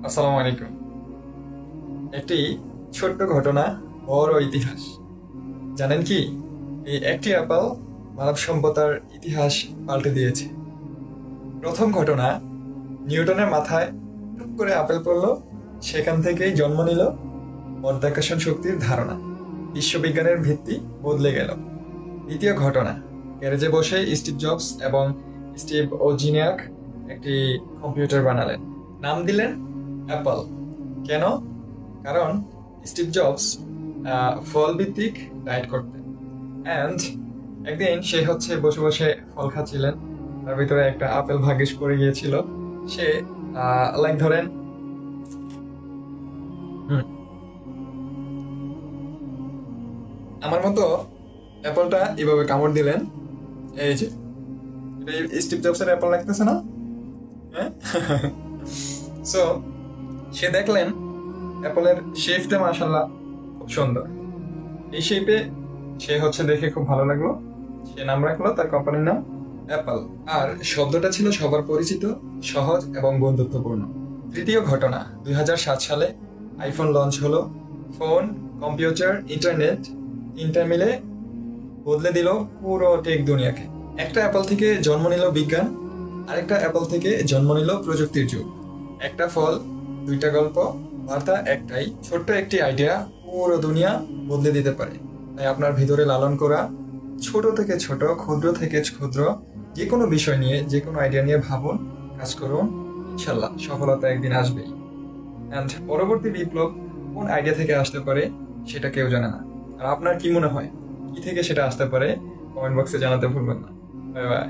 আসসালামু আলাইকুম। একটি ছোট্ট ঘটনা, বড় ইতিহাস। জানেন কি, এই একটি অ্যাপল মানব সভ্যতার ইতিহাস পাল্টে দিয়েছে। প্রথম ঘটনা, নিউটনের মাথায় টুক করে আপেল পড়ল, সেখান থেকেই জন্ম নিল মাধ্যাকর্ষণ শক্তির ধারণা। বিশ্ববিজ্ঞানের ভিত্তি বদলে গেল। দ্বিতীয় ঘটনা, গ্যারেজে বসে স্টিভ জবস এবং স্টিভ ওজিনিয়াক একটি কম্পিউটার বানালেন, নাম দিলেন অ্যাপল। কেন? কারণ স্টিভ জবস ফল ভিত্তিক ডায়েট করতেন। অ্যান্ড একদিন সে বসে বসে ফল খাচ্ছিলেন, তার ভিতরে একটা আপেল ভাগ্যিস পড়ে গিয়েছিল। সে লাইক ধরেন আমার মতো অ্যাপলটা এভাবে কামড় দিলেন। এই যে এটা স্টিভ জবসের অ্যাপল লাগতেছে না? হ্যাঁ। সো সে দেখলেন অ্যাপলের শেপটা মাশাআল্লাহ খুব সুন্দর। এই শেপে সে দেখে খুব ভালো লাগলো। সে নাম রাখলো তার কোম্পানির নাম অ্যাপল। আর শব্দটা ছিল সবার পরিচিত, সহজ এবং বন্ধুত্বপূর্ণ। তৃতীয় ঘটনা, 2007 সালে আইফোন লঞ্চ হলো। ফোন, কম্পিউটার, ইন্টারনেট তিনটা মিলে বদলে দিল পুরো টেক দুনিয়াকে। একটা অ্যাপল থেকে জন্ম নিল বিজ্ঞান, আরেকটা অ্যাপল থেকে জন্ম নিল প্রযুক্তির যুগ। একটা ফল, দুইটা গল্প, বার্তা একটাই, ছোট্ট একটি আইডিয়া পুরো দুনিয়া বদলে দিতে পারে। তাই আপনার ভিতরে লালন করা ছোট থেকে ছোট, ক্ষুদ্র থেকে ক্ষুদ্র যে কোনো বিষয় নিয়ে, যে কোনো আইডিয়া নিয়ে ভাবুন, কাজ করুন, ইনশাল্লাহ সফলতা একদিন আসবেই। অ্যান্ড পরবর্তী বিপ্লব কোন আইডিয়া থেকে আসতে পারে সেটা কেউ জানে না। আর আপনার কি মনে হয়, কি থেকে সেটা আসতে পারে? কমেন্ট বক্সে জানাতে ভুলবেন না। Bye bye.